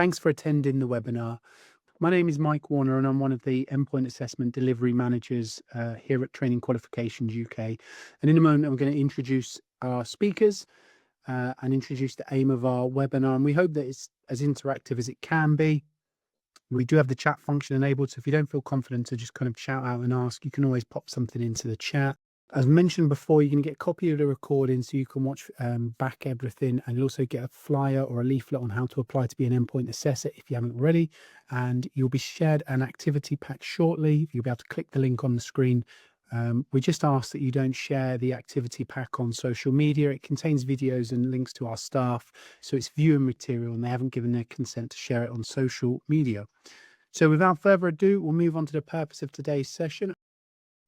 Thanks for attending the webinar. My name is Mike Warner and I'm one of the Endpoint Assessment Delivery Managers here at Training Qualifications UK. And in a moment, I'm going to introduce our speakers and introduce the aim of our webinar. And we hope that it's as interactive as it can be. We do have the chat function enabled, so if you don't feel confident to just kind of shout out and ask, you can always pop something into the chat. As mentioned before, you can get a copy of the recording so you can watch back everything, and you'll also get a flyer or a leaflet on how to apply to be an endpoint assessor if you haven't already. And you'll be shared an activity pack shortly. You'll be able to click the link on the screen. We just ask that you don't share the activity pack on social media. It contains videos and links to our staff, so it's viewing material and they haven't given their consent to share it on social media. So without further ado, we'll move on to the purpose of today's session.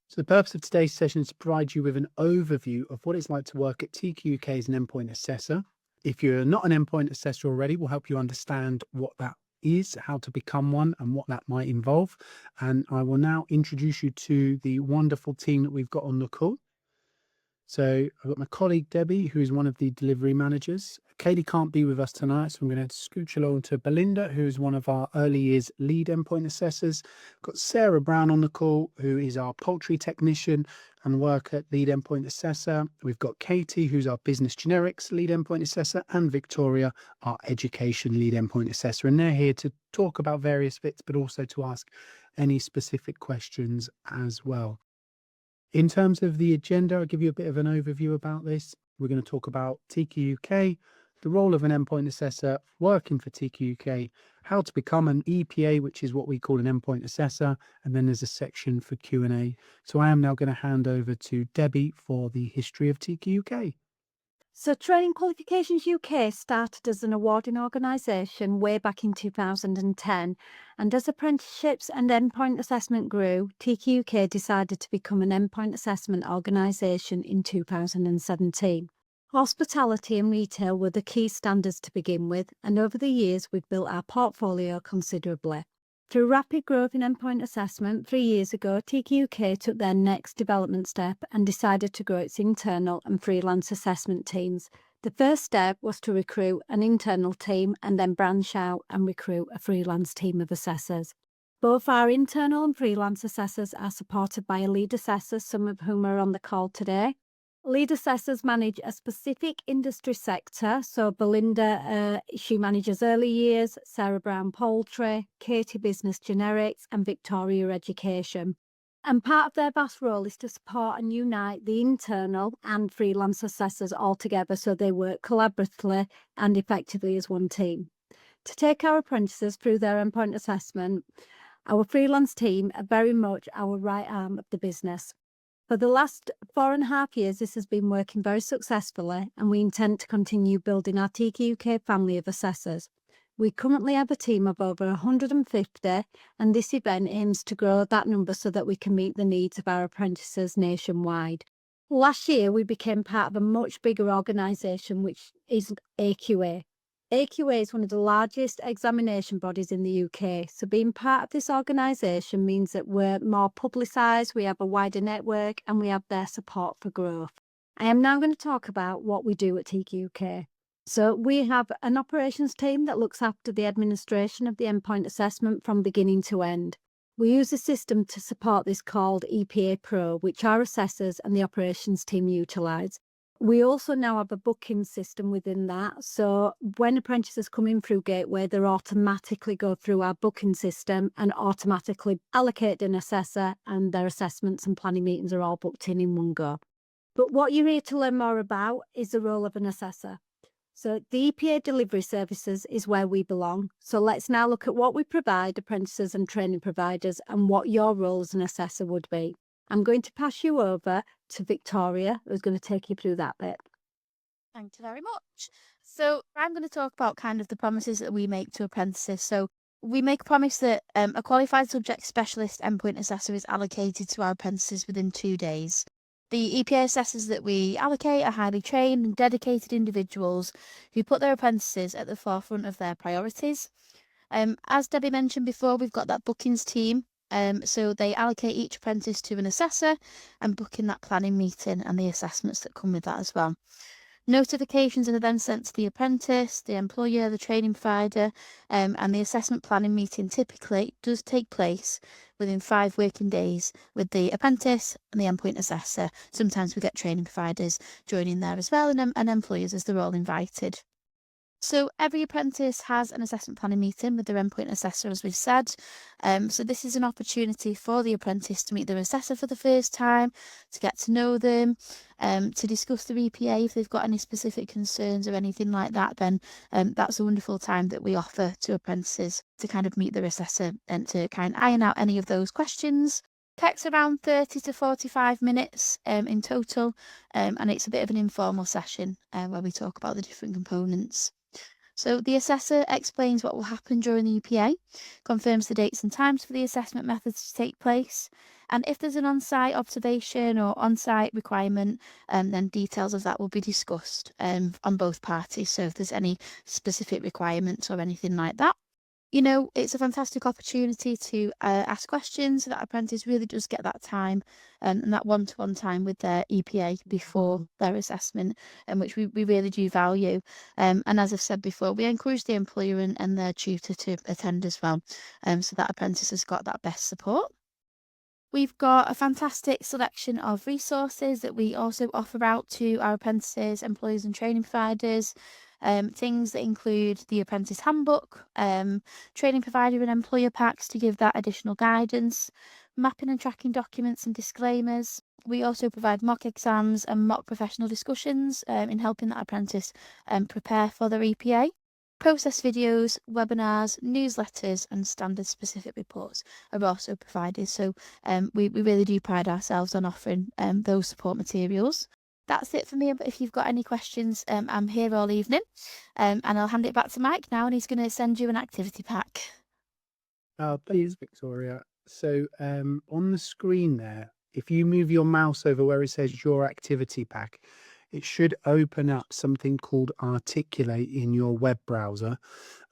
So the purpose of today's session is to provide you with an overview of what it's like to work at TQUK as an endpoint assessor. If you're not an endpoint assessor already, we'll help you understand what that is, how to become one, and what that might involve. And I will now introduce you to the wonderful team that we've got on the call. So I've got my colleague Debbie, who is one of the delivery managers. Katie can't be with us tonight, so I'm going to scooch along to Belinda, who is one of our early years lead endpoint assessors. I've got Sarah Brown on the call, who is our poultry technician and work at lead endpoint assessor. We've got Katie, who's our business generics lead endpoint assessor, and Victoria, our education lead endpoint assessor. And they're here to talk about various bits, but also to ask any specific questions as well. In terms of the agenda, I'll give you a bit of an overview about this. We're going to talk about TQUK, the role of an endpoint assessor working for TQUK, how to become an EPA, which is what we call an endpoint assessor, and then there's a section for Q&A. So I am now going to hand over to Debbie for the history of TQUK. So Training Qualifications UK started as an awarding organisation way back in 2010, and as apprenticeships and endpoint assessment grew, TQUK decided to become an endpoint assessment organisation in 2017. Hospitality and retail were the key standards to begin with, and over the years we've built our portfolio considerably. Through rapid growth in endpoint assessment, 3 years ago, TQUK took their next development step and decided to grow its internal and freelance assessment teams. The first step was to recruit an internal team and then branch out and recruit a freelance team of assessors. Both our internal and freelance assessors are supported by a lead assessor, some of whom are on the call today. Lead assessors manage a specific industry sector, so Belinda, she manages early years, Sarah Brown poultry, Katie business generics, and Victoria education. And part of their vast role is to support and unite the internal and freelance assessors all together so they work collaboratively and effectively as one team. To take our apprentices through their endpoint assessment, our freelance team are very much our right arm of the business. For the last 4.5 years, this has been working very successfully, and we intend to continue building our TQUK family of assessors. We currently have a team of over 150, and this event aims to grow that number so that we can meet the needs of our apprentices nationwide. Last year, we became part of a much bigger organisation, which is AQA. AQA is one of the largest examination bodies in the UK, so being part of this organisation means that we're more publicised, we have a wider network, and we have their support for growth. I am now going to talk about what we do at TQUK. So we have an operations team that looks after the administration of the endpoint assessment from beginning to end. We use a system to support this called EPA Pro, which our assessors and the operations team utilise. We also now have a booking system within that, so when apprentices come in through Gateway, they automatically go through our booking system and automatically allocate an assessor, and their assessments and planning meetings are all booked in one go. But what you're here to learn more about is the role of an assessor. So the EPA delivery services is where we belong. So let's now look at what we provide apprentices and training providers and what your role as an assessor would be. I'm going to pass you over to Victoria, who's going to take you through that bit. Thank you very much. So I'm going to talk about kind of the promises that we make to apprentices. So we make a promise that a qualified subject specialist endpoint assessor is allocated to our apprentices within 2 days. The EPA assessors that we allocate are highly trained and dedicated individuals who put their apprentices at the forefront of their priorities. As Debbie mentioned before, we've got that bookings team. So they allocate each apprentice to an assessor and book in that planning meeting and the assessments that come with that as well. Notifications are then sent to the apprentice, the employer, the training provider, and the assessment planning meeting typically does take place within 5 working days with the apprentice and the endpoint assessor. Sometimes we get training providers joining there as well, and employers as they're all invited. So every apprentice has an assessment planning meeting with their endpoint assessor, as we've said. So this is an opportunity for the apprentice to meet their assessor for the first time, to get to know them, to discuss their EPA if they've got any specific concerns or anything like that. Then that's a wonderful time that we offer to apprentices to kind of meet their assessor and to kind of iron out any of those questions. Takes around 30 to 45 minutes in total, and it's a bit of an informal session where we talk about the different components. So the assessor explains what will happen during the EPA, confirms the dates and times for the assessment methods to take place, and if there's an on-site observation or on-site requirement, then details of that will be discussed on both parties. So if there's any specific requirements or anything like that. You know, it's a fantastic opportunity to ask questions so that apprentice really does get that time and that one-to-one time with their EPA before their assessment, which we really do value. And as I've said before, we encourage the employer and their tutor to attend as well, so that apprentice has got that best support. We've got a fantastic selection of resources that we also offer out to our apprentices, employers and training providers. Things that include the apprentice handbook, training provider and employer packs to give that additional guidance, mapping and tracking documents and disclaimers. We also provide mock exams and mock professional discussions in helping that apprentice prepare for their EPA. Process videos, webinars, newsletters and standard specific reports are also provided. So we really do pride ourselves on offering those support materials. That's it for me. But if you've got any questions, I'm here all evening, and I'll hand it back to Mike now, and he's going to send you an activity pack. Please, Victoria. So on the screen there, if you move your mouse over where it says your activity pack, it should open up something called Articulate in your web browser,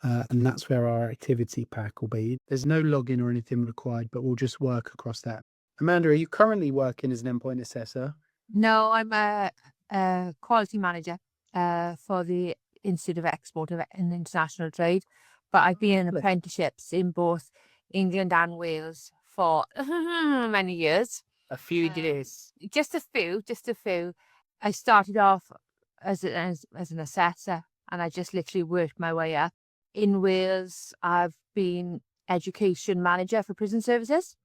and that's where our activity pack will be. There's no login or anything required, but we'll just work across that. Amanda, are you currently working as an endpoint assessor? No, I'm a quality manager for the Institute of Export and International Trade, but I've been in apprenticeships in both England and Wales for many years. A few years. Just a few. I started off as an assessor, and I just literally worked my way up. In Wales, I've been education manager for prison services.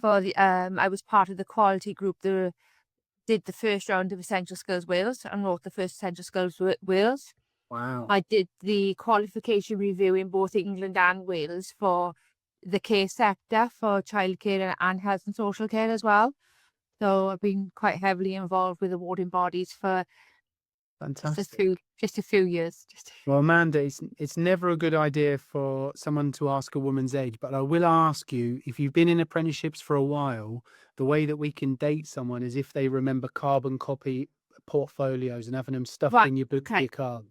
For the I was part of the quality group that did the first round of Essential Skills Wales and wrote the first Essential Skills Wales. Wow. I did the qualification review in both England and Wales for the care sector for childcare and health and social care as well. So I've been quite heavily involved with awarding bodies for Fantastic. just a few years. Well, Amanda, it's never a good idea for someone to ask a woman's age, but I will ask you, if you've been in apprenticeships for a while, the way that we can date someone is if they remember carbon copy portfolios and having them stuffed in your book for your car.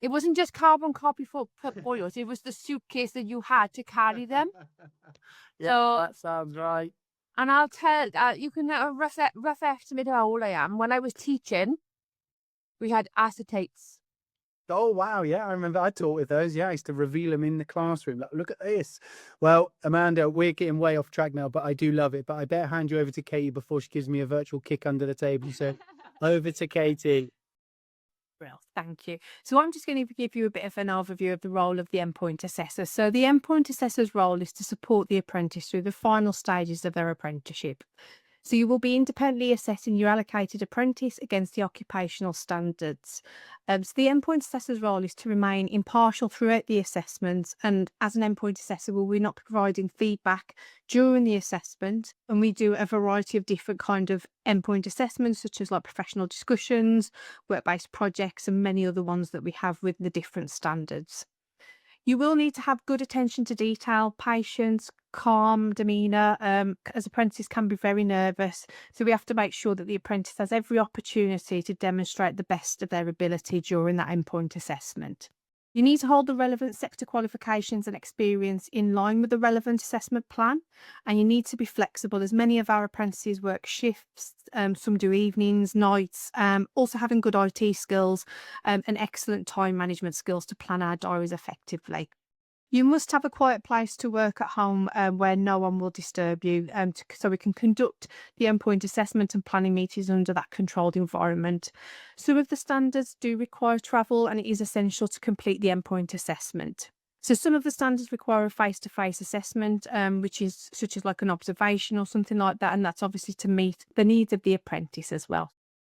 It wasn't just carbon copy portfolios, it was the suitcase that you had to carry them. Yeah, So, that sounds right. and I'll tell, you can rough estimate how old I am. When I was teaching, we had acetates. Oh, wow. Yeah, I remember I taught with those. Yeah, I used to reveal them in the classroom. Like, look at this. Well, Amanda, we're getting way off track now, but I do love it. But I better hand you over to Katie before she gives me a virtual kick under the table. So over to Katie. Well, thank you. So I'm just going to give you a bit of an overview of the role of the endpoint assessor. So the endpoint assessor's role is to support the apprentice through the final stages of their apprenticeship. So you will be independently assessing your allocated apprentice against the occupational standards. So the endpoint assessor's role is to remain impartial throughout the assessment, and as an endpoint assessor, we'll be not providing feedback during the assessment, and we do a variety of different kind of endpoint assessments, such as like professional discussions, work-based projects, and many other ones that we have with the different standards. You will need to have good attention to detail, patience, calm demeanour, as apprentices can be very nervous. So we have to make sure that the apprentice has every opportunity to demonstrate the best of their ability during that endpoint assessment. You need to hold the relevant sector qualifications and experience in line with the relevant assessment plan, and you need to be flexible as many of our apprentices work shifts, some do evenings, nights, also having good IT skills and excellent time management skills to plan our diaries effectively. You must have a quiet place to work at home where no one will disturb you, so we can conduct the endpoint assessment and planning meetings under that controlled environment. Some of the standards do require travel, and it is essential to complete the endpoint assessment. So some of the standards require a face-to-face assessment, which is such as like an observation or something like that, and that's obviously to meet the needs of the apprentice as well.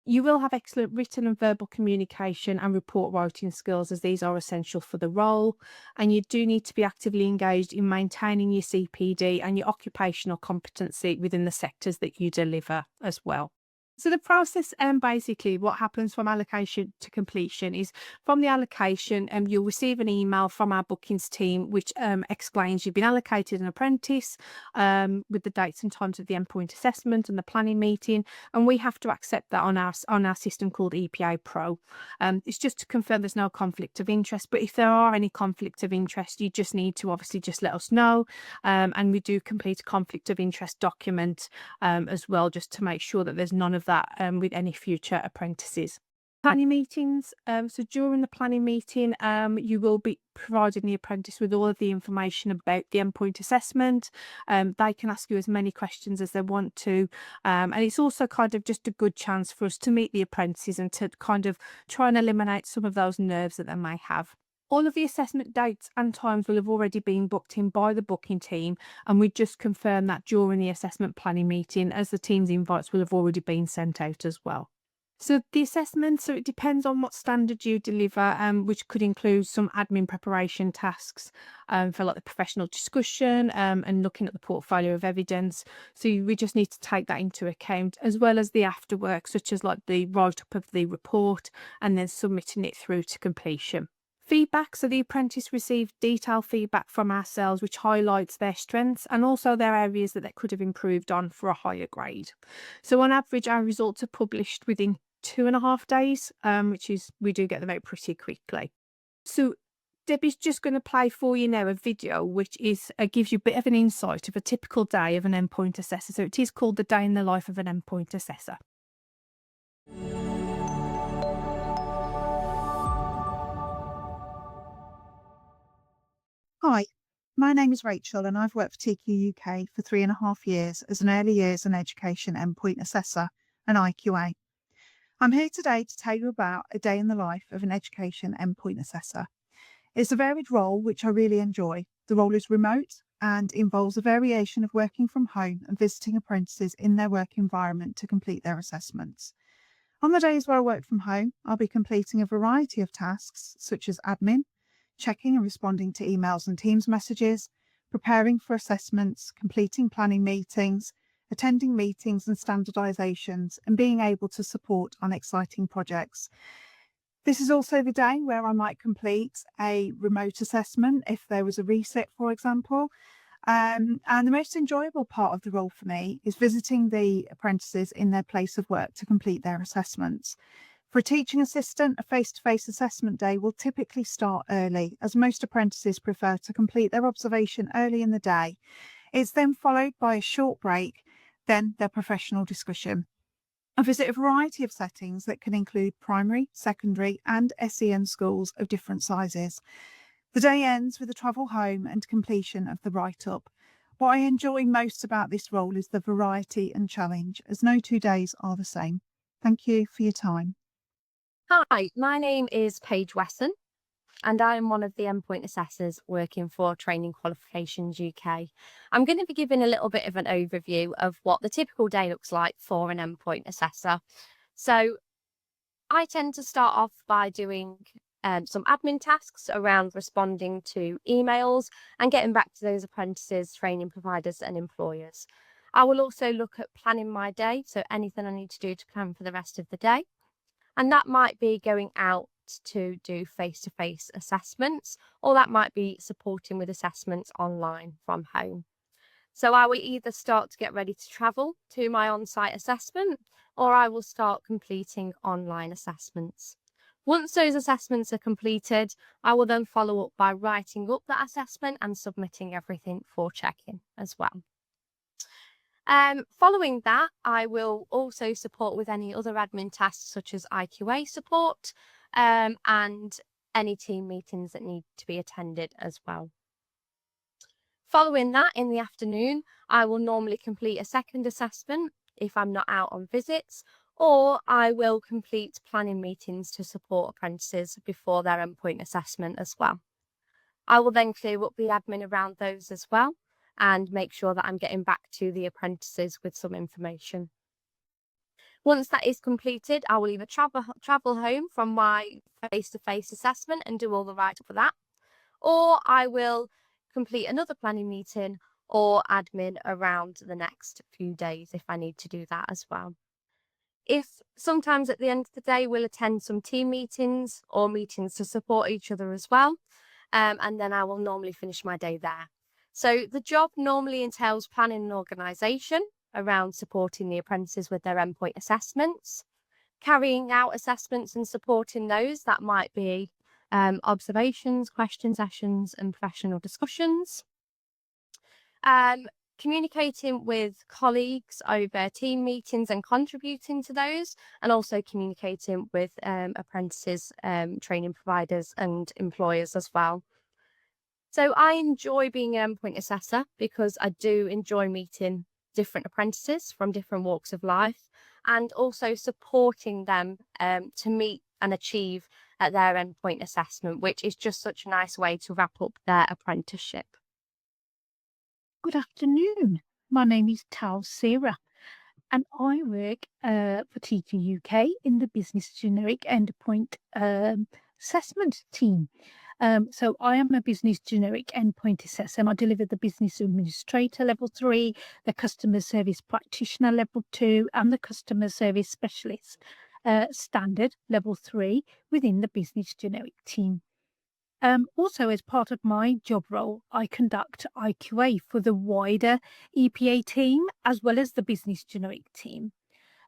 You will have excellent written and verbal communication and report writing skills, as these are essential for the role. And you do need to be actively engaged in maintaining your CPD and your occupational competency within the sectors that you deliver as well. So the process, basically what happens from allocation to completion is from the allocation, you'll receive an email from our bookings team which explains you've been allocated an apprentice with the dates and times of the endpoint assessment and the planning meeting, and we have to accept that on our system called EPA Pro. It's just to confirm there's no conflict of interest, but if there are any conflict of interest, you just need to obviously just let us know, and we do complete a conflict of interest document as well, just to make sure that there's none of that with any future apprentices. Planning meetings. So during the planning meeting, you will be providing the apprentice with all of the information about the endpoint assessment. They can ask you as many questions as they want to. And it's also kind of just a good chance for us to meet the apprentices and to kind of try and eliminate some of those nerves that they may have. All of the assessment dates and times will have already been booked in by the booking team, and we just confirm that during the assessment planning meeting, as the team's invites will have already been sent out as well. So the assessment, so it depends on what standard you deliver, which could include some admin preparation tasks for like the professional discussion and looking at the portfolio of evidence. So we just need to take that into account, as well as the afterwork, such as like the write-up of the report and then submitting it through to completion. Feedback. So the apprentice received detailed feedback from ourselves, which highlights their strengths and also their areas that they could have improved on for a higher grade. So on average, our results are published within 2.5 days, which is, we do get them out pretty quickly. So Debbie's just going to play for you now a video which is gives you a bit of an insight of a typical day of an endpoint assessor. So it is called The Day in the Life of an Endpoint Assessor. Hi, my name is Rachel and I've worked for TQUK for 3.5 years as an Early Years and Education Endpoint Assessor, an IQA. I'm here today to tell you about a day in the life of an Education Endpoint Assessor. It's a varied role which I really enjoy. The role is remote and involves a variation of working from home and visiting apprentices in their work environment to complete their assessments. On the days where I work from home, I'll be completing a variety of tasks such as admin, checking and responding to emails and Teams messages, preparing for assessments, completing planning meetings, attending meetings and standardisations, and being able to support on exciting projects. This is also the day where I might complete a remote assessment if there was a reset, for example. And the most enjoyable part of the role for me is visiting the apprentices in their place of work to complete their assessments. For a teaching assistant, a face-to-face assessment day will typically start early, as most apprentices prefer to complete their observation early in the day. It's then followed by a short break, then their professional discussion. I visit a variety of settings that can include primary, secondary and SEN schools of different sizes. The day ends with a travel home and completion of the write-up. What I enjoy most about this role is the variety and challenge, as no 2 days are the same. Thank you for your time. Hi, my name is Paige Wesson, and I am one of the endpoint assessors working for Training Qualifications UK. I'm going to be giving a little bit of an overview of what the typical day looks like for an endpoint assessor. So I tend to start off by doing some admin tasks around responding to emails and getting back to those apprentices, training providers and employers. I will also look at planning my day, so anything I need to do to plan for the rest of the day. And that might be going out to do face-to-face assessments, or that might be supporting with assessments online from home. So I will either start to get ready to travel to my on-site assessment, or I will start completing online assessments. Once those assessments are completed, I will then follow up by writing up that assessment and submitting everything for check-in as well. Following that, I will also support with any other admin tasks such as IQA support and any team meetings that need to be attended as well. Following that, in the afternoon, I will normally complete a second assessment if I'm not out on visits, or I will complete planning meetings to support apprentices before their endpoint assessment as well. I will then clear up the admin around those as well and make sure that I'm getting back to the apprentices with some information. Once that is completed, I will either travel home from my face-to-face assessment and do all the write-up for that, or I will complete another planning meeting or admin around the next few days if I need to do that as well. If sometimes at the end of the day, we'll attend some team meetings or meetings to support each other as well. And then I will normally finish my day there. So the job normally entails planning and organisation around supporting the apprentices with their endpoint assessments, carrying out assessments and supporting those. That might be observations, question sessions and professional discussions. Communicating with colleagues over team meetings and contributing to those, and also communicating with apprentices, training providers and employers as well. So I enjoy being an endpoint assessor because I do enjoy meeting different apprentices from different walks of life and also supporting them to meet and achieve at their endpoint assessment, which is just such a nice way to wrap up their apprenticeship. Good afternoon. My name is Tal Sarah and I work for TQUK in the Business Generic Endpoint Assessment team. So I am a Business Generic Endpoint Assessor and I deliver the Business Administrator Level 3, the Customer Service Practitioner Level 2 and the Customer Service Specialist Standard Level 3 within the Business Generic team. Also, as part of my job role, I conduct IQA for the wider EPA team as well as the Business Generic team.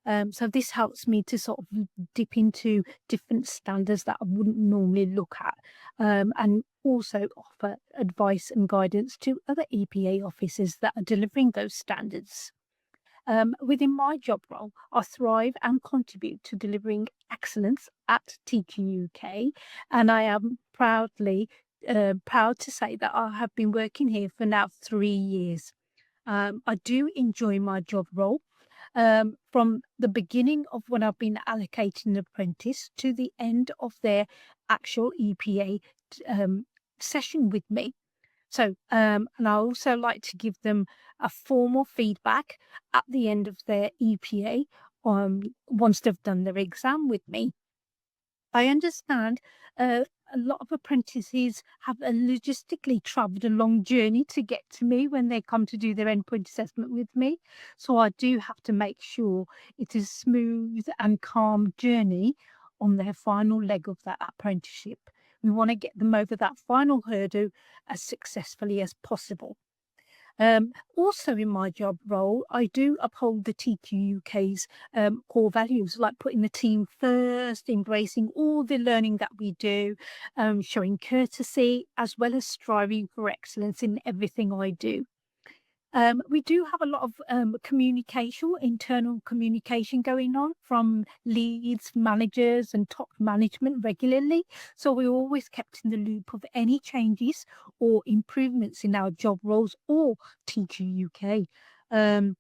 So this helps me to sort of dip into different standards that I wouldn't normally look at, and also offer advice and guidance to other EPA officers that are delivering those standards. Within my job role, I thrive and contribute to delivering excellence at TQUK, and I am proud to say that I have been working here for now 3 years. I do enjoy my job role. From the beginning of when I've been allocated an apprentice to the end of their actual EPA session with me. So, and I also like to give them a formal feedback at the end of their EPA once they've done their exam with me. I understand a lot of apprentices have logistically travelled a long journey to get to me when they come to do their endpoint assessment with me. So I do have to make sure it is a smooth and calm journey on their final leg of that apprenticeship. We want to get them over that final hurdle as successfully as possible. Also in my job role, I do uphold the TQUK's core values, like putting the team first, embracing all the learning that we do, showing courtesy, as well as striving for excellence in everything I do. We do have a lot of internal communication going on from leads, managers and top management regularly. So we're always kept in the loop of any changes or improvements in our job roles or TQUK. And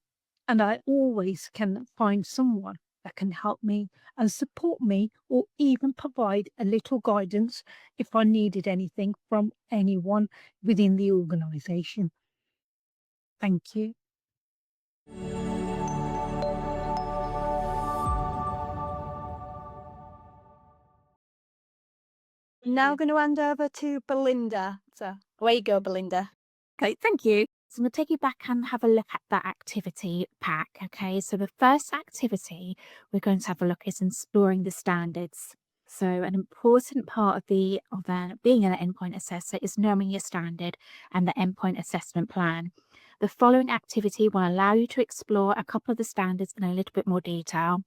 I always can find someone that can help me and support me or even provide a little guidance if I needed anything from anyone within the organisation. Thank you. Now going to hand over to Belinda. So away you go, Belinda. Okay, thank you. So I'm going to take you back and have a look at that activity pack. Okay, so the first activity we're going to have a look is exploring the standards. So an important part of being an endpoint assessor is knowing your standard and the endpoint assessment plan. The following activity will allow you to explore a couple of the standards in a little bit more detail.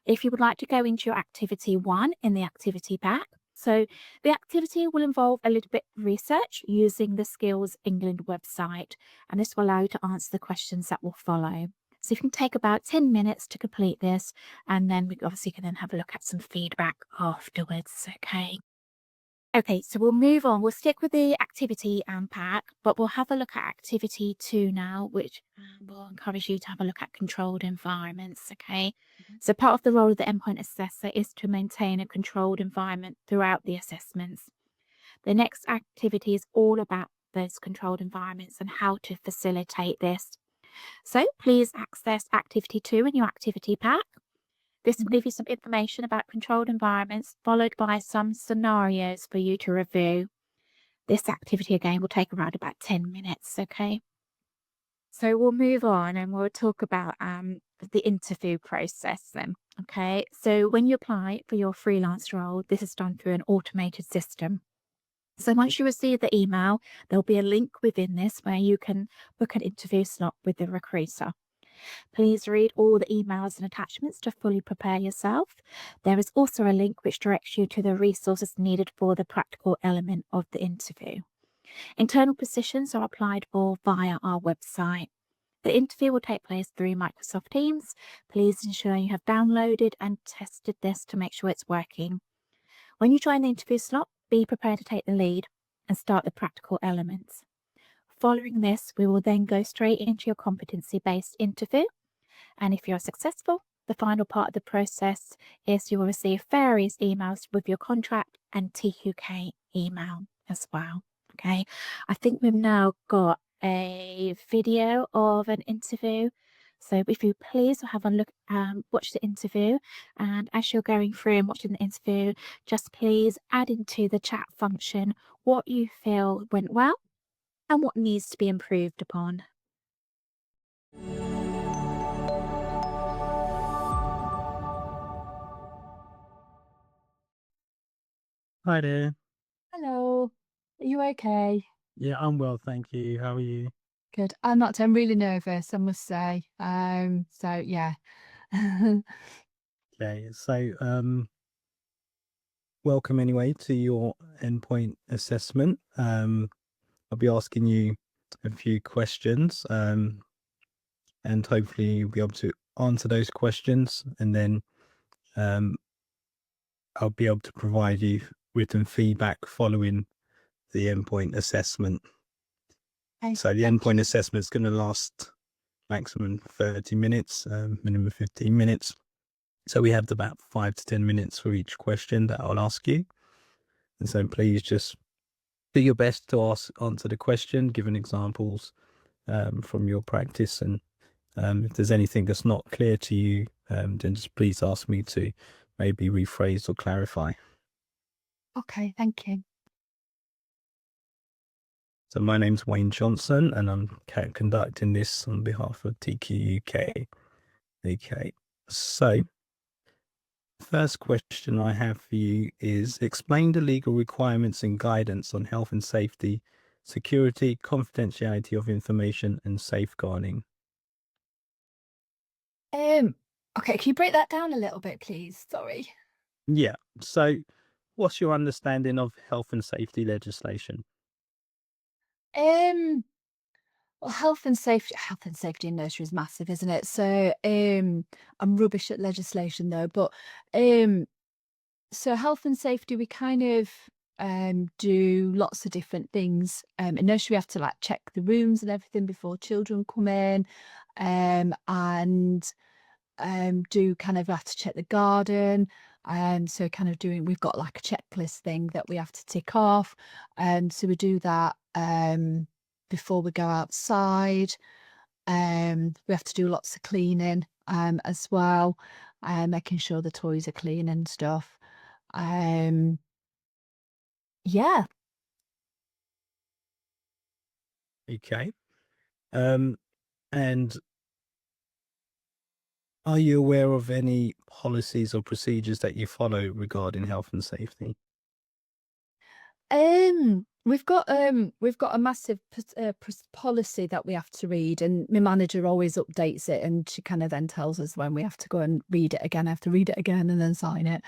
If you would like to go into your activity 1 in the activity pack, so the activity will involve a little bit of research using the Skills England website, and this will allow you to answer the questions that will follow. So you can take about 10 minutes to complete this, and then we obviously can then have a look at some feedback afterwards, okay? Okay, so we'll move on. We'll stick with the activity pack, but we'll have a look at activity 2 now, which will encourage you to have a look at controlled environments, okay? So part of the role of the endpoint assessor is to maintain a controlled environment throughout the assessments. The next activity is all about those controlled environments and how to facilitate this. So please access activity 2 in your activity pack. This will give you some information about controlled environments, followed by some scenarios for you to review. This activity again will take around about 10 minutes, okay? So we'll move on and we'll talk about the interview process then, okay? So when you apply for your freelance role, this is done through an automated system. So once you receive the email, there'll be a link within this where you can book an interview slot with the recruiter. Please read all the emails and attachments to fully prepare yourself. There is also a link which directs you to the resources needed for the practical element of the interview. Internal positions are applied for via our website. The interview will take place through Microsoft Teams. Please ensure you have downloaded and tested this to make sure it's working. When you join the interview slot, be prepared to take the lead and start the practical elements. Following this, we will then go straight into your competency-based interview. And if you're successful, the final part of the process is you will receive various emails with your contract and TQUK email as well. Okay, I think we've now got a video of an interview. So if you please have a look, watch the interview, and as you're going through and watching the interview, just please add into the chat function what you feel went well and what needs to be improved upon. Hi there. Hello. Are you okay? Yeah, I'm well, thank you. How are you? Good. I'm not. I'm really nervous, I must say. So yeah. Okay, so welcome anyway to your endpoint assessment. I'll be asking you a few questions, and hopefully you'll be able to answer those questions, and then I'll be able to provide you written feedback following the endpoint assessment. Okay, So the thank endpoint you. assessment is going to last maximum 30 minutes, minimum 15 minutes. So we have about 5 to 10 minutes for each question that I'll ask you. And so please just do your best to answer the question, given examples from your practice. And if there's anything that's not clear to you, then just please ask me to maybe rephrase or clarify. Okay, thank you. So my name's Wayne Johnson, and I'm conducting this on behalf of TQUK. Okay, so first question I have for you is, explain the legal requirements and guidance on health and safety, security, confidentiality of information, and safeguarding. Okay, can you break that down a little bit, please? Sorry. Yeah, so what's your understanding of health and safety legislation? Well, health and safety in nursery is massive, isn't it? So, I'm rubbish at legislation though, but so health and safety, we kind of do lots of different things. In nursery, we have to like check the rooms and everything before children come in, and do kind of have to check the garden. So kind of we've got like a checklist thing that we have to tick off. So we do that before we go outside. We have to do lots of cleaning as well, making sure the toys are clean and stuff. Yeah. Okay. And are you aware of any policies or procedures that you follow regarding health and safety? We've got a massive policy that we have to read, and my manager always updates it, and she kind of then tells us when we have to go and read it again. I have to read it again and then sign it.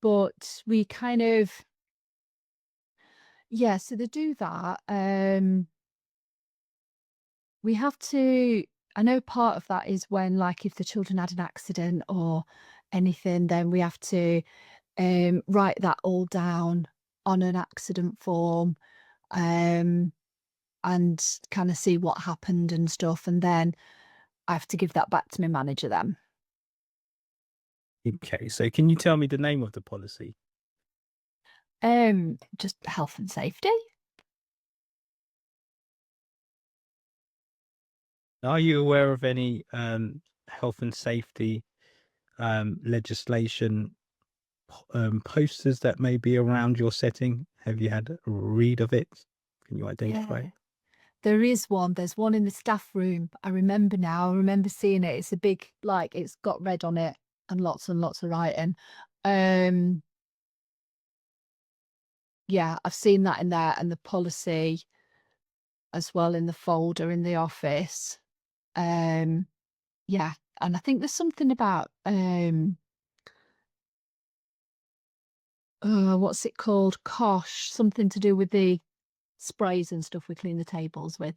But we kind of, yeah, so they do that. We have to, I know part of that is when, like, if the children had an accident or anything, then we have to write that all down on an accident form, and kind of see what happened and stuff. And then I have to give that back to my manager then. Okay, so can you tell me the name of the policy? Just health and safety. Are you aware of any health and safety legislation posters that may be around your setting? Have you had a read of it? Can you identify it? There is one. There's one in the staff room. I remember now. I remember seeing it. It's a big, like, it's got red on it and lots of writing. Yeah, I've seen that in there, and the policy as well in the folder in the office. Yeah, and I think there's something about what's it called? Kosh, something to do with the sprays and stuff we clean the tables with.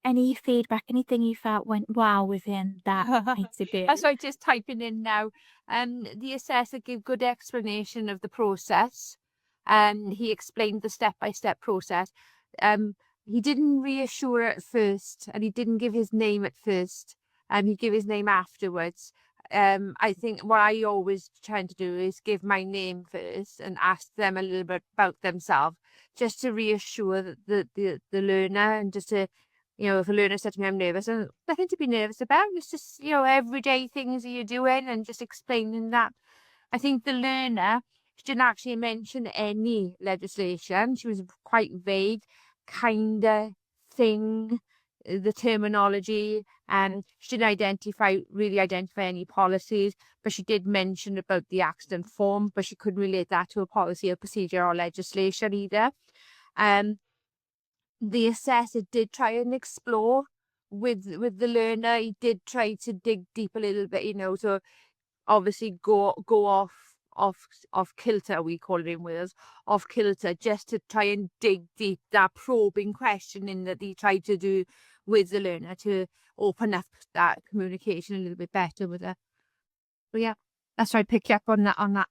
Any feedback, anything you felt went well within that interview? That's why just typing in now. The assessor gave good explanation of the process. He explained the step-by-step process. He didn't reassure at first, and he didn't give his name at first. He gave his name afterwards. I think what I always try to do is give my name first and ask them a little bit about themselves, just to reassure the learner, and just to, if a learner said to me, I'm nervous, and nothing to be nervous about. It's just, everyday things that you're doing, and just explaining that. I think the learner, she didn't actually mention any legislation. She was quite vague, kind of thing, the terminology, and she didn't really identify any policies, but she did mention about the accident form, but she couldn't relate that to a policy or procedure or legislation either. The assessor did try and explore with the learner. He did try to dig deep a little bit, to obviously go off kilter, we call it in Wales, off kilter, just to try and dig deep, that probing questioning that he tried to do with the learner to open up that communication a little bit better with her. But yeah, that's why I pick you up on that.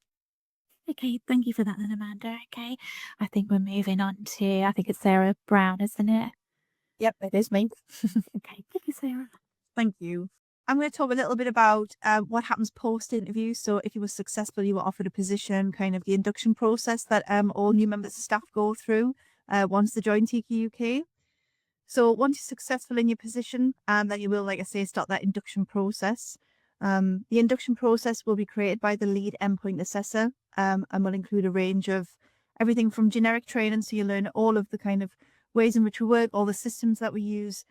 Okay, thank you for that then, Amanda. Okay, I think we're moving on to, I think it's Sarah Brown, isn't it? Yep, it is me. Okay, thank you, Sarah. Thank you. I'm going to talk a little bit about what happens post-interview. So if you were successful, you were offered a position, kind of the induction process that all new members of staff go through once they join TQUK. So once you're successful in your position, then you will, like I say, start that induction process. The induction process will be created by the lead endpoint assessor, and will include a range of everything from generic training, so you learn all of the kind of ways in which we work, all the systems that we use,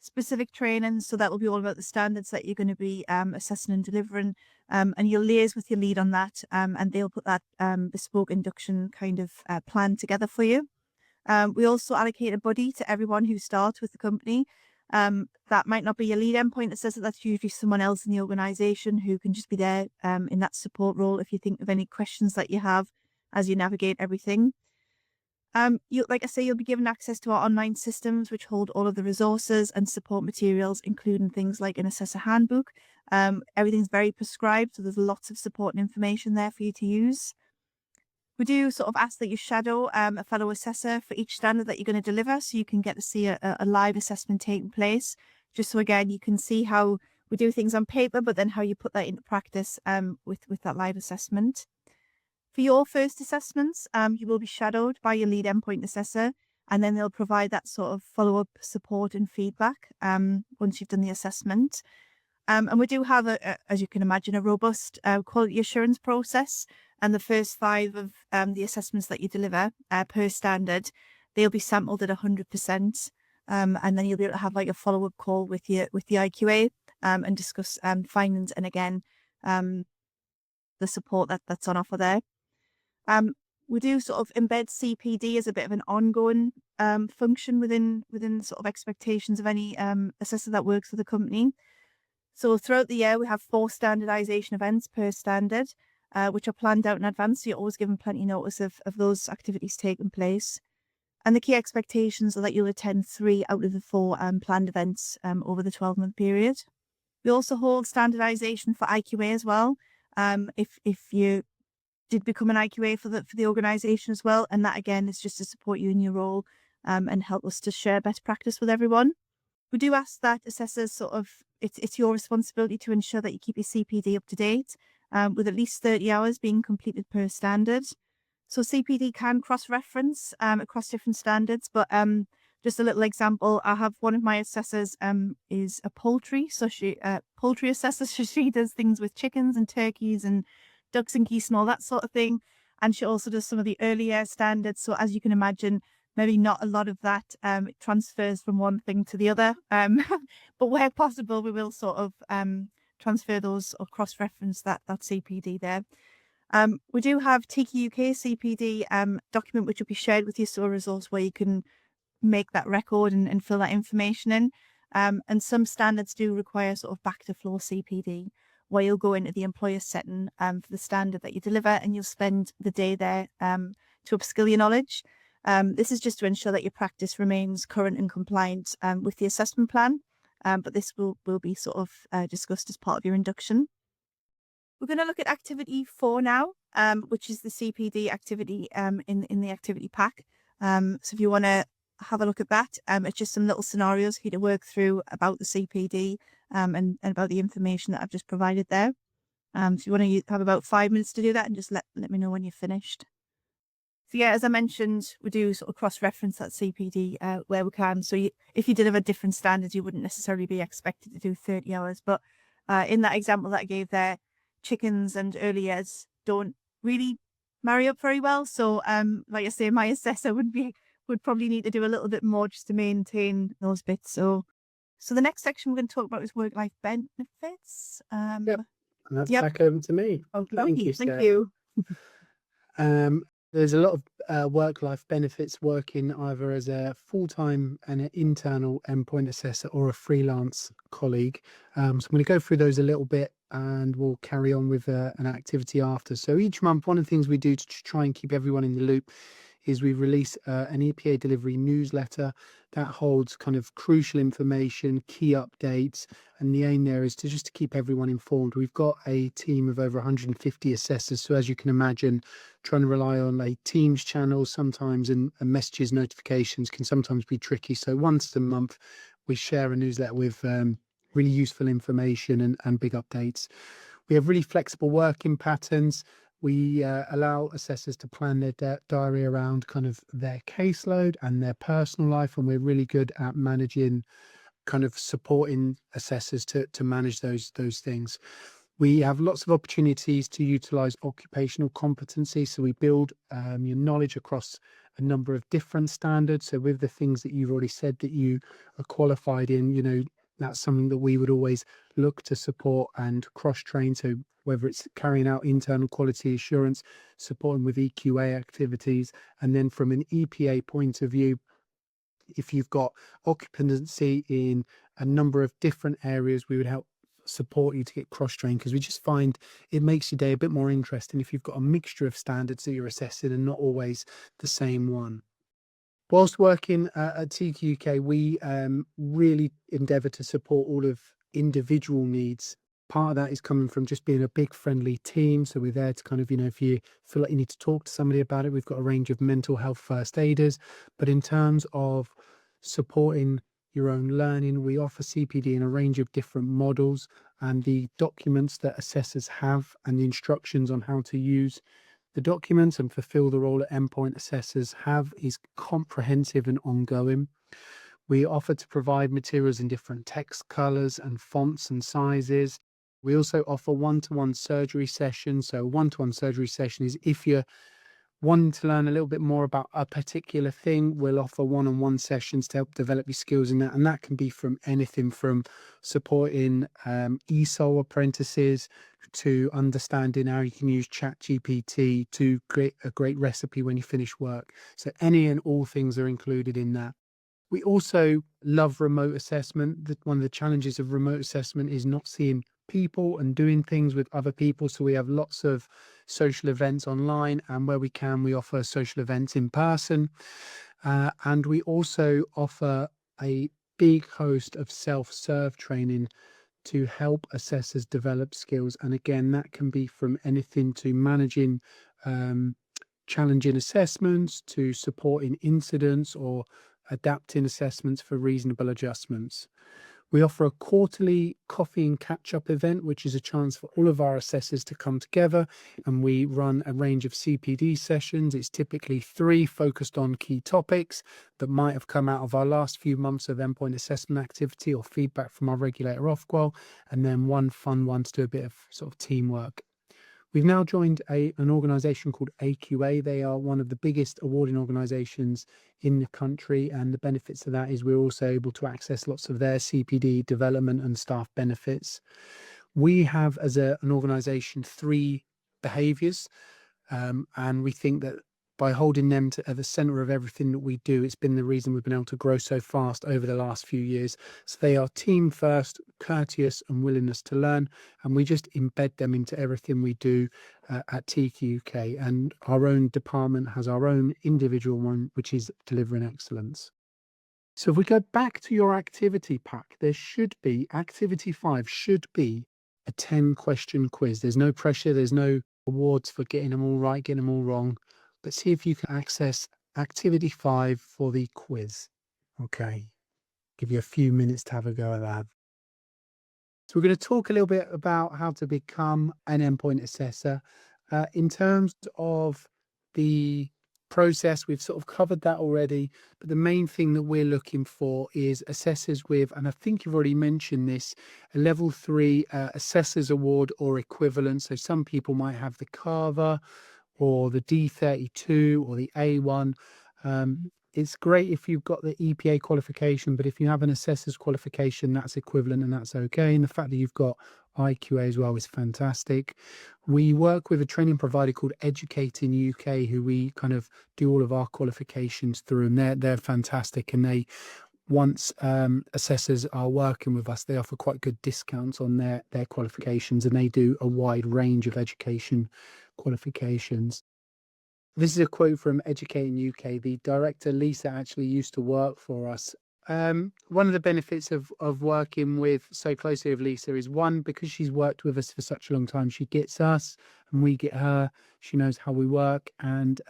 specific training, so that will be all about the standards that you're going to be assessing and delivering, and you'll liaise with your lead on that, and they'll put that bespoke induction kind of plan together for you. We also allocate a buddy to everyone who starts with the company. That might not be your lead endpoint assessor, that's usually someone else in the organisation who can just be there in that support role if you think of any questions that you have as you navigate everything. Like I say, you'll be given access to our online systems, which hold all of the resources and support materials, including things like an assessor handbook. Everything's very prescribed, so there's lots of support and information there for you to use. We do sort of ask that you shadow a fellow assessor for each standard that you're going to deliver, so you can get to see a live assessment taking place, just so again you can see how we do things on paper, but then how you put that into practice with that live assessment. For your first assessments, you will be shadowed by your lead endpoint assessor, and then they'll provide that sort of follow-up support and feedback once you've done the assessment. And we do have, as you can imagine, a robust quality assurance process. And the first 5 of the assessments that you deliver per standard, they'll be sampled at 100%. And then you'll be able to have like a follow-up call with the IQA and discuss findings and again the support that's on offer there. We do sort of embed CPD as a bit of an ongoing function within sort of expectations of any assessor that works for the company. So throughout the year, we have 4 standardisation events per standard, which are planned out in advance. So you're always given plenty notice of those activities taking place. And the key expectations are that you'll attend 3 out of the 4 planned events over the 12-month period. We also hold standardisation for IQA as well. If you did become an IQA for the organisation as well, and that again is just to support you in your role and help us to share best practice with everyone. We do ask that assessors sort of, it's your responsibility to ensure that you keep your CPD up to date, with at least 30 hours being completed per standard. So CPD can cross-reference across different standards, but just a little example, I have one of my assessors is a poultry assessor, so she does things with chickens and turkeys and ducks and geese and all that sort of thing. And she also does some of the early year standards. So as you can imagine, maybe not a lot of that transfers from one thing to the other. But where possible, we will sort of transfer those or cross-reference that CPD there. We do have TQUK CPD document, which will be shared with you, so a resource where you can make that record and fill that information in. And some standards do require sort of back to floor CPD, where you'll go into the employer setting for the standard that you deliver, and you'll spend the day there to upskill your knowledge. This is just to ensure that your practice remains current and compliant with the assessment plan, but this will be sort of discussed as part of your induction. We're going to look at activity 4 now, which is the CPD activity in the activity pack. So if you want to have a look at that, it's just some little scenarios for you to work through about the CPD and about the information that I've just provided there. So you want to have about 5 minutes to do that, and just let me know when you're finished. So yeah, as I mentioned, we do sort of cross-reference that CPD where we can. So if you deliver different standards, you wouldn't necessarily be expected to do 30 hours. But in that example that I gave there, chickens and early years don't really marry up very well. So like I say, my assessor would probably need to do a little bit more just to maintain those bits. So the next section we're going to talk about is work-life benefits. Yep. And that's back over to me. Oh, Thank you, thank Steph. you. There's a lot of work-life benefits working either as a full-time and an internal endpoint assessor or a freelance colleague. So I'm going to go through those a little bit, and we'll carry on with an activity after. So each month, one of the things we do to try and keep everyone in the loop is we release an EPA delivery newsletter that holds kind of crucial information, key updates, and the aim there is to just to keep everyone informed. We've got a team of over 150 assessors, so as you can imagine, trying to rely on a Teams channel sometimes and messages, notifications can sometimes be tricky. So once a month, we share a newsletter with really useful information and big updates. We have really flexible working patterns. We allow assessors to plan their diary around kind of their caseload and their personal life, and we're really good at managing, kind of supporting assessors to manage those things. We have lots of opportunities to utilize occupational competency, so we build your knowledge across a number of different standards. So with the things that you've already said that you are qualified in, that's something that we would always look to support and cross-train. So whether it's carrying out internal quality assurance, supporting with EQA activities, and then from an EPA point of view, if you've got occupancy in a number of different areas, we would help support you to get cross-trained, because we just find it makes your day a bit more interesting if you've got a mixture of standards that you're assessing and not always the same one. Whilst working at TQUK, we really endeavour to support all of individual needs. Part of that is coming from just being a big friendly team. So we're there to kind of, if you feel like you need to talk to somebody about it, we've got a range of mental health first aiders. But in terms of supporting your own learning, we offer CPD in a range of different models, and the documents that assessors have and the instructions on how to use the documents and fulfill the role that endpoint assessors have is comprehensive and ongoing. We offer to provide materials in different text colors and fonts and sizes. We also offer one-to-one surgery sessions. So a one-to-one surgery session is if you're Wanting to learn a little bit more about a particular thing, we'll offer one-on-one sessions to help develop your skills in that. And that can be from anything from supporting ESOL apprentices to understanding how you can use ChatGPT to create a great recipe when you finish work. So any and all things are included in that. We also love remote assessment. One of the challenges of remote assessment is not seeing people and doing things with other people. So we have lots of social events online, and where we can, we offer social events in person. And we also offer a big host of self-serve training to help assessors develop skills. And again, that can be from anything to managing challenging assessments to supporting incidents or adapting assessments for reasonable adjustments. We offer a quarterly coffee and catch-up event, which is a chance for all of our assessors to come together, and we run a range of CPD sessions. It's typically 3 focused on key topics that might have come out of our last few months of endpoint assessment activity or feedback from our regulator Ofqual, and then 1 fun one to do a bit of sort of teamwork. We've now joined an organisation called AQA. They are one of the biggest awarding organisations in the country, and the benefits of that is we're also able to access lots of their CPD development and staff benefits. We have, as an organisation, 3 behaviours, and we think that by holding them at the centre of everything that we do, it's been the reason we've been able to grow so fast over the last few years. So they are team first, courteous and willingness to learn, and we just embed them into everything we do at TQUK. And our own department has our own individual one, which is delivering excellence. So if we go back to your activity pack, there should be, activity 5 should be a 10-question quiz. There's no pressure, there's no awards for getting them all right, getting them all wrong. But see if you can access activity 5 for the quiz. Okay, give you a few minutes to have a go at that. So we're going to talk a little bit about how to become an endpoint assessor. In terms of the process, we've sort of covered that already, but the main thing that we're looking for is assessors with, and I think you've already mentioned this, a level 3 assessors award or equivalent. So some people might have the Carver or the D32 or the A1. It's great if you've got the EPA qualification, but if you have an assessor's qualification, that's equivalent and that's okay. And the fact that you've got IQA as well is fantastic. We work with a training provider called Educating UK, who we kind of do all of our qualifications through, and they're fantastic. And they, once assessors are working with us, they offer quite good discounts on their qualifications, and they do a wide range of education qualifications. This is a quote from Educating UK. The director, Lisa, actually used to work for us. One of the benefits of working with so closely with Lisa is, one, because she's worked with us for such a long time, she gets us and we get her. She knows how we work, and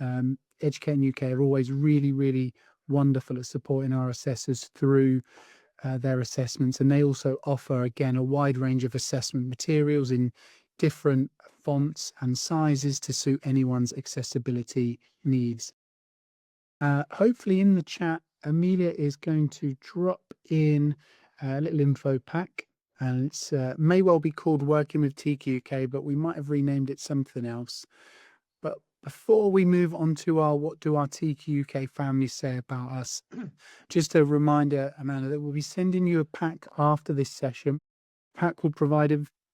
Educating UK are always really, really wonderful at supporting our assessors through their assessments. And they also offer, again, a wide range of assessment materials in different fonts and sizes to suit anyone's accessibility needs. Hopefully in the chat, Amelia is going to drop in a little info pack, and it's may well be called Working with TQUK, but we might have renamed it something else. But before we move on to our what do our TQUK families say about us, just a reminder, Amanda, that we'll be sending you a pack after this session. Pack will provide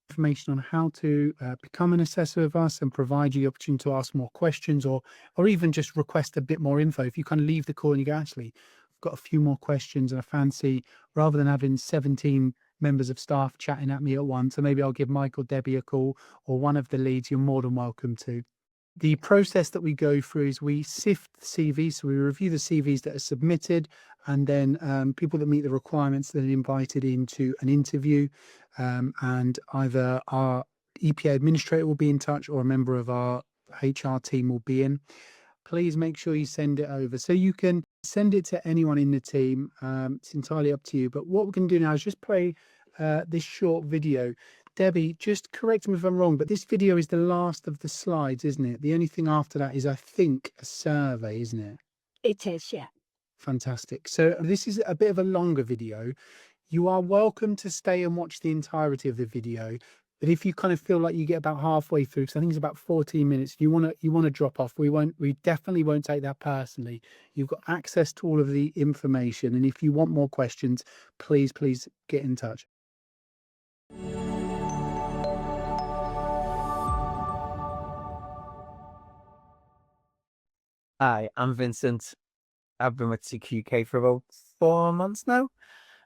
information on how to become an assessor with us and provide you the opportunity to ask more questions, or even just request a bit more info. If you kind of leave the call and you go, actually, I've got a few more questions and I fancy, rather than having 17 members of staff chatting at me at once, so maybe I'll give Mike or Debbie a call, or one of the leads, you're more than welcome to. The process that we go through is we sift CVs, so we review the CVs that are submitted, and then people that meet the requirements that are invited into an interview, and either our EPA administrator will be in touch or a member of our HR team will be in. Please make sure you send it over. So you can send it to anyone in the team. It's entirely up to you. But what we're going to do now is just play this short video. Debbie, just correct me if I'm wrong, but this video is the last of the slides, isn't it? The only thing after that is, I think, a survey, isn't it? It is, yeah. Fantastic. So this is a bit of a longer video. You are welcome to stay and watch the entirety of the video, But if you kind of feel like you get about halfway through, because I think it's about 14 minutes, you want to drop off. We definitely won't take that personally. You've got access to all of the information, and if you want more questions, please get in touch. Hi, I'm Vincent. I've been with TQUK for about 4 months now,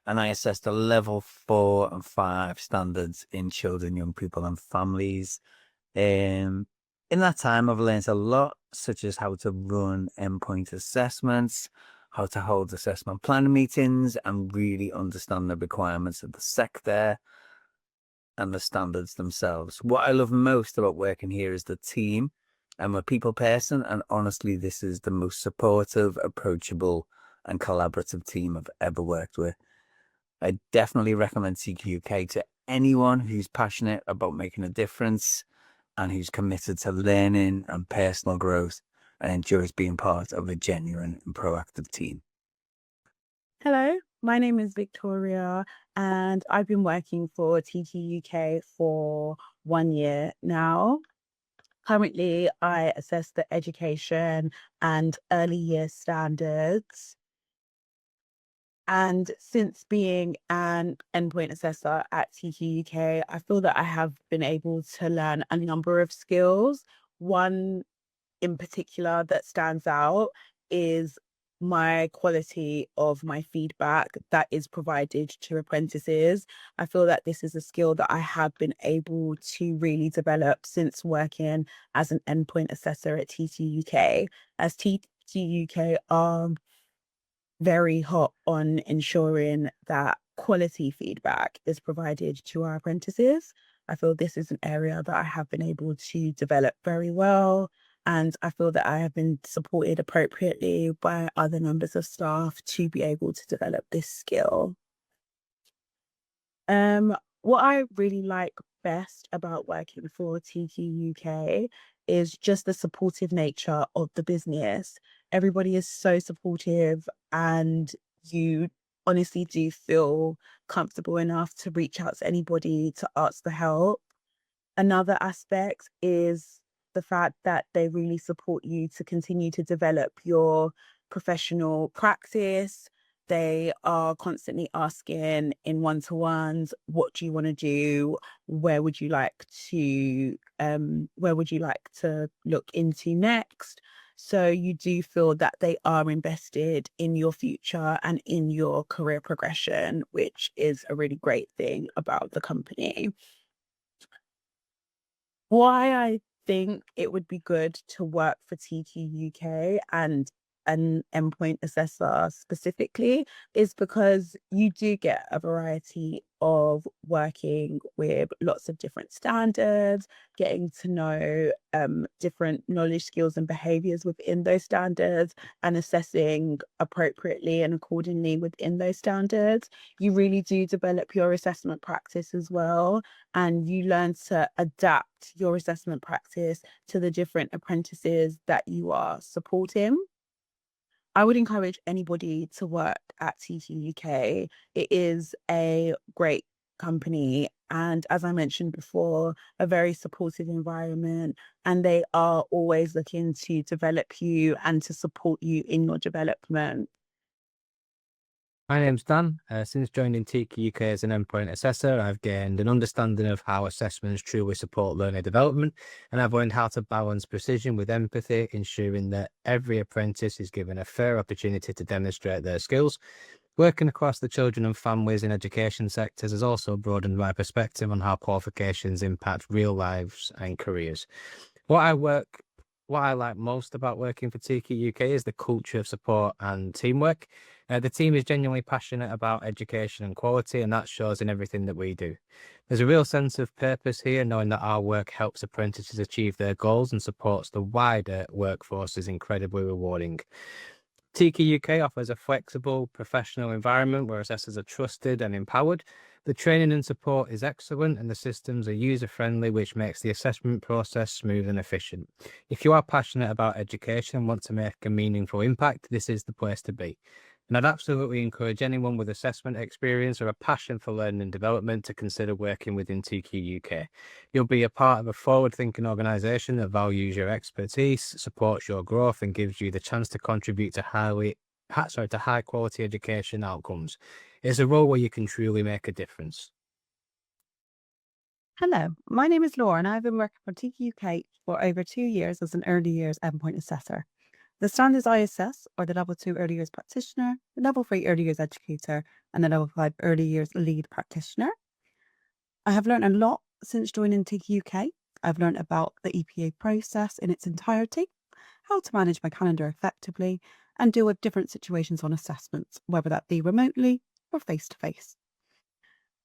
and I assessed the level 4 and 5 standards in children, young people, and families. In that time, I've learned a lot, such as how to run endpoint assessments, how to hold assessment planning meetings, and really understand the requirements of the sector and the standards themselves. What I love most about working here is the team. I'm a people person, and honestly, this is the most supportive, approachable, and collaborative team I've ever worked with. I definitely recommend TQUK to anyone who's passionate about making a difference and who's committed to learning and personal growth and enjoys being part of a genuine and proactive team. Hello, my name is Victoria, and I've been working for TQUK for 1 year now. Currently, I assess the education and early year standards. And since being an endpoint assessor at TQUK, I feel that I have been able to learn a number of skills. One in particular that stands out is my quality of my feedback that is provided to apprentices. I feel that this is a skill that I have been able to really develop since working as an endpoint assessor at TQUK, as TQUK are very hot on ensuring that quality feedback is provided to our apprentices. I feel this is an area that I have been able to develop very well, and I feel that I have been supported appropriately by other members of staff to be able to develop this skill. What I really like best about working for TQUK is just the supportive nature of the business. Everybody is so supportive, and you honestly do feel comfortable enough to reach out to anybody to ask for help. Another aspect is the fact that they really support you to continue to develop your professional practice. They are constantly asking in one-to-ones, what do you want to do? Where would you like to look into next? So you do feel that they are invested in your future and in your career progression, which is a really great thing about the company. Why I think it would be good to work for TQUK and an endpoint assessor specifically is because you do get a variety of working with lots of different standards, getting to know different knowledge, skills, and behaviors within those standards, and assessing appropriately and accordingly within those standards. You really do develop your assessment practice as well, and you learn to adapt your assessment practice to the different apprentices that you are supporting. I would encourage anybody to work at TQUK. It is a great company, and as I mentioned before, a very supportive environment, and they are always looking to develop you and to support you in your development. My name's Dan. Since joining TQUK as an endpoint assessor, I've gained an understanding of how assessments truly support learner development, and I've learned how to balance precision with empathy, ensuring that every apprentice is given a fair opportunity to demonstrate their skills. Working across the children and families in education sectors has also broadened my perspective on how qualifications impact real lives and careers. What I like most about working for TQUK is the culture of support and teamwork. The team is genuinely passionate about education and quality, and that shows in everything that we do. There's a real sense of purpose here, knowing that our work helps apprentices achieve their goals and supports the wider workforce is incredibly rewarding. TQUK offers a flexible, professional environment where assessors are trusted and empowered. The training and support is excellent, and the systems are user-friendly, which makes the assessment process smooth and efficient. If you are passionate about education and want to make a meaningful impact, this is the place to be. And I'd absolutely encourage anyone with assessment experience or a passion for learning and development to consider working within TQUK. You'll be a part of a forward-thinking organisation that values your expertise, supports your growth, and gives you the chance to contribute to high quality education outcomes. It's a role where you can truly make a difference. Hello, my name is Laura and I've been working for TQUK for over 2 years as an early years endpoint assessor. The standards I assess are the level 2 early years practitioner, the level 3 early years educator, and the level 5 early years lead practitioner. I have learned a lot since joining TQUK. I've learned about the EPA process in its entirety, how to manage my calendar effectively, and deal with different situations on assessments, whether that be remotely or face-to-face.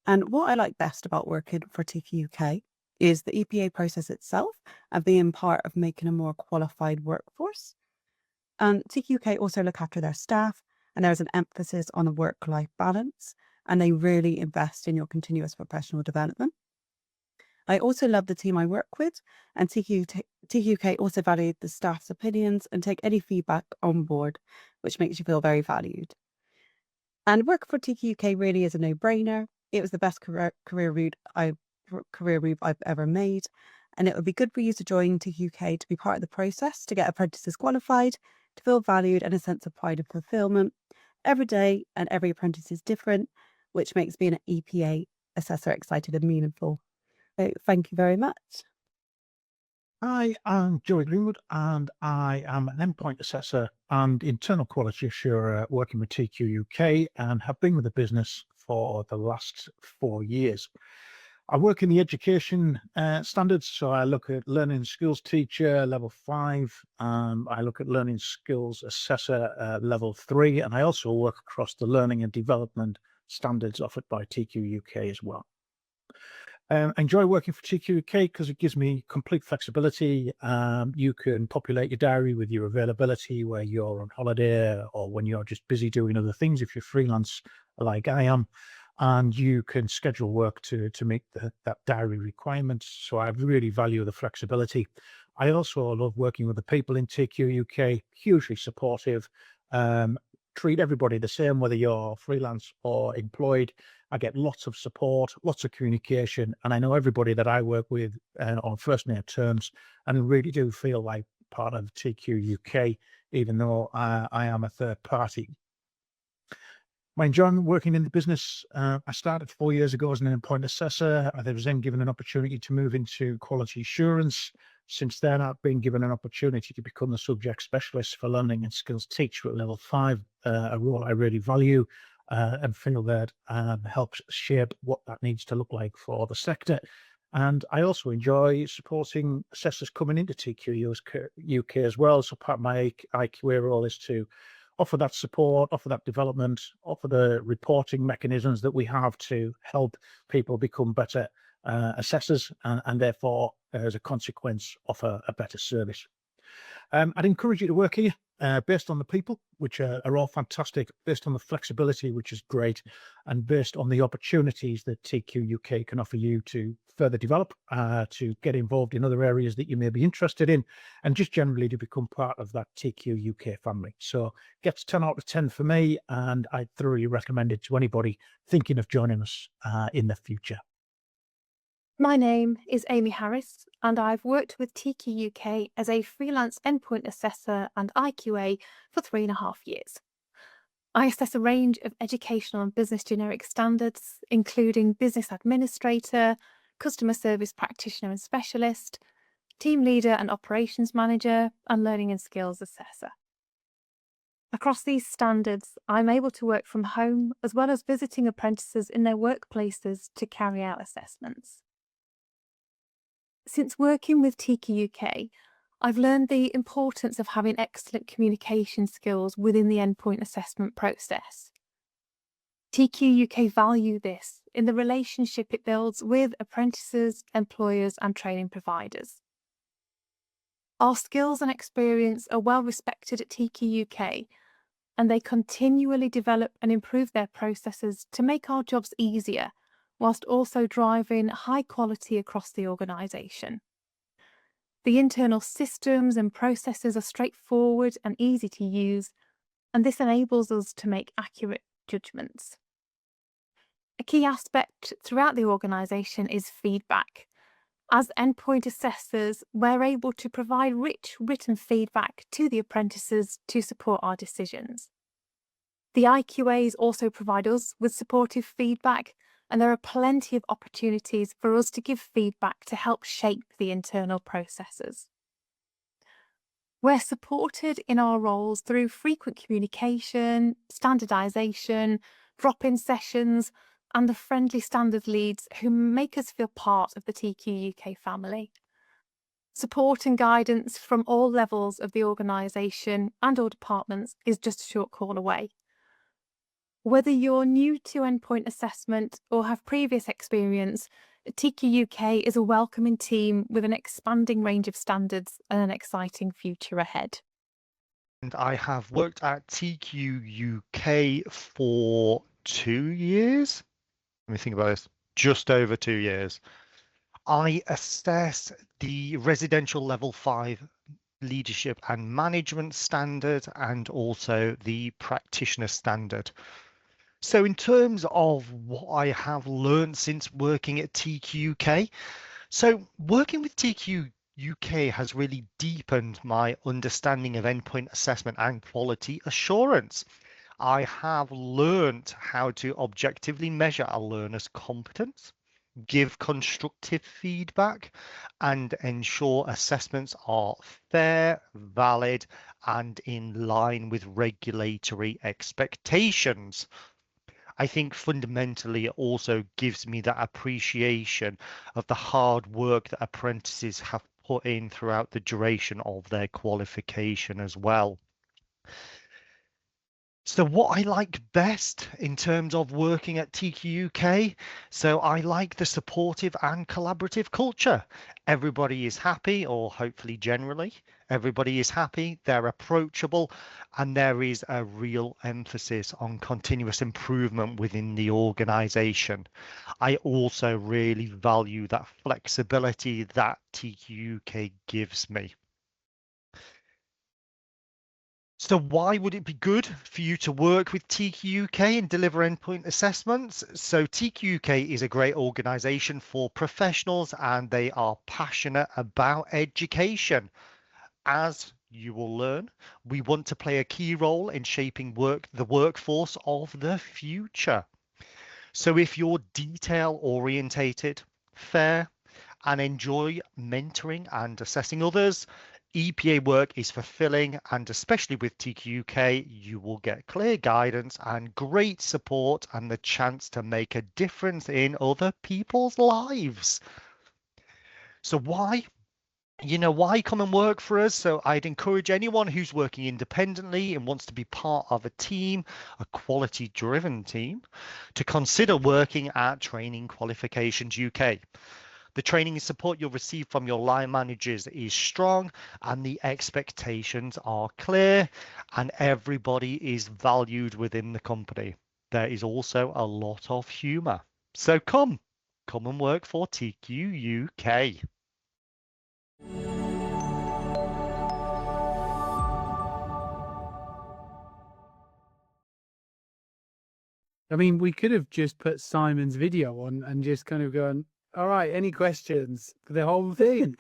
And what I like best about working for TQUK is the EPA process itself and being part of making a more qualified workforce. And TQUK also look after their staff, and there's an emphasis on a work-life balance, and they really invest in your continuous professional development. I also love the team I work with, and TQUK also valued the staff's opinions and take any feedback on board, which makes you feel very valued. And work for TQUK really is a no-brainer. It was the best career route I've ever made, and it would be good for you to join TQUK to be part of the process, to get apprentices qualified, to feel valued and a sense of pride and fulfillment. Every day and every apprentice is different, which makes being an EPA assessor exciting and meaningful. So thank you very much. Hi, I'm Joey Greenwood, and I am an endpoint assessor and internal quality assurer working with TQUK, and have been with the business for the last 4 years. I work in the education standards, so I look at learning skills teacher level 5. I look at learning skills assessor level 3, and I also work across the learning and development standards offered by TQUK as well. I enjoy working for TQUK because it gives me complete flexibility. You can populate your diary with your availability where you're on holiday or when you're just busy doing other things, if you're freelance like I am, and you can schedule work to meet that diary requirements. So I really value the flexibility. I also love working with the people in TQUK, hugely supportive. Treat everybody the same, whether you're freelance or employed. I get lots of support, lots of communication, and I know everybody that I work with on first name terms, and really do feel like part of TQUK, even though I am a third party. My enjoyment working in the business, I started 4 years ago as an endpoint assessor. I was then given an opportunity to move into quality assurance. Since then, I've been given an opportunity to become the subject specialist for learning and skills teacher at level 5, a role I really value and feel that helps shape what that needs to look like for the sector. And I also enjoy supporting assessors coming into TQUK as well. So part of my IQA role is to offer that support, offer that development, offer the reporting mechanisms that we have to help people become better assessors, and therefore, as a consequence, offer a better service. I'd encourage you to work here based on the people, which are all fantastic, based on the flexibility, which is great, and based on the opportunities that TQUK can offer you to further develop, to get involved in other areas that you may be interested in, and just generally to become part of that TQUK family. So gets 10 out of 10 for me, and I thoroughly recommend it to anybody thinking of joining us in the future. My name is Amy Harris, and I've worked with TQUK as a freelance endpoint assessor and IQA for 3.5 years. I assess a range of educational and business generic standards, including business administrator, customer service practitioner and specialist, team leader and operations manager, and learning and skills assessor. Across these standards, I'm able to work from home as well as visiting apprentices in their workplaces to carry out assessments. Since working with TQUK, I've learned the importance of having excellent communication skills within the endpoint assessment process. TQUK value this in the relationship it builds with apprentices, employers, and training providers. Our skills and experience are well respected at TQUK, and they continually develop and improve their processes to make our jobs easier, whilst also driving high quality across the organisation. The internal systems and processes are straightforward and easy to use, and this enables us to make accurate judgments. A key aspect throughout the organisation is feedback. As endpoint assessors, we're able to provide rich written feedback to the apprentices to support our decisions. The IQAs also provide us with supportive feedback, and there are plenty of opportunities for us to give feedback to help shape the internal processes. We're supported in our roles through frequent communication, standardisation, drop-in sessions, and the friendly standard leads who make us feel part of the TQUK family. Support and guidance from all levels of the organisation and all departments is just a short call away. Whether you're new to endpoint assessment or have previous experience, TQUK is a welcoming team with an expanding range of standards and an exciting future ahead. And I have worked at TQUK for 2 years. Let me think about this. Just over 2 years. I assess the residential level 5 leadership and management standard and also the practitioner standard. So in terms of what I have learned since working at TQUK, so working with TQUK has really deepened my understanding of endpoint assessment and quality assurance. I have learned how to objectively measure a learner's competence, give constructive feedback, and ensure assessments are fair, valid, and in line with regulatory expectations. I think fundamentally it also gives me that appreciation of the hard work that apprentices have put in throughout the duration of their qualification as well. So what I like best in terms of working at TQUK, so I like the supportive and collaborative culture. Everybody is happy, or hopefully generally, everybody is happy, they're approachable, and there is a real emphasis on continuous improvement within the organisation. I also really value that flexibility that TQUK gives me. So why would it be good for you to work with TQUK and deliver endpoint assessments? So TQUK is a great organisation for professionals and they are passionate about education. As you will learn, we want to play a key role in shaping the workforce of the future. So if you're detail orientated, fair, and enjoy mentoring and assessing others, EPA work is fulfilling, and especially with TQUK, you will get clear guidance and great support and the chance to make a difference in other people's lives. So why? Why come and work for us? So I'd encourage anyone who's working independently and wants to be part of a team, a quality driven team, to consider working at Training Qualifications UK. The training and support you'll receive from your line managers is strong and the expectations are clear and everybody is valued within the company. There is also a lot of humour. So come and work for TQUK. I mean, we could have just put Simon's video on and just kind of gone, all right, any questions for the whole thing?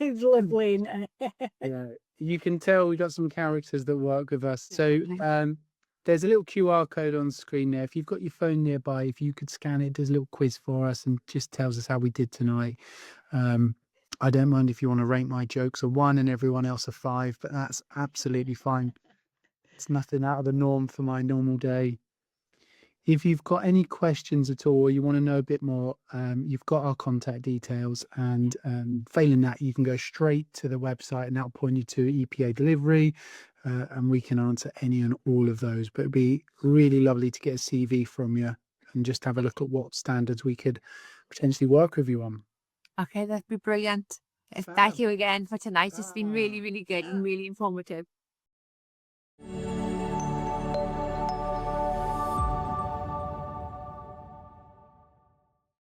It's lovely, isn't it? Yeah, you can tell we've got some characters that work with us. So there's a little QR code on the screen there. If you've got your phone nearby, if you could scan it, there's a little quiz for us and just tells us how we did tonight. I don't mind if you want to rate my jokes a 1 and everyone else a 5, but that's absolutely fine. It's nothing out of the norm for my normal day. If you've got any questions at all, or you want to know a bit more, you've got our contact details, and failing that, you can go straight to the website and that'll point you to EPA delivery, and we can answer any and all of those. But it'd be really lovely to get a CV from you and just have a look at what standards we could potentially work with you on. Okay, that'd be brilliant. Thank you again for tonight. It's been really, really good and really informative.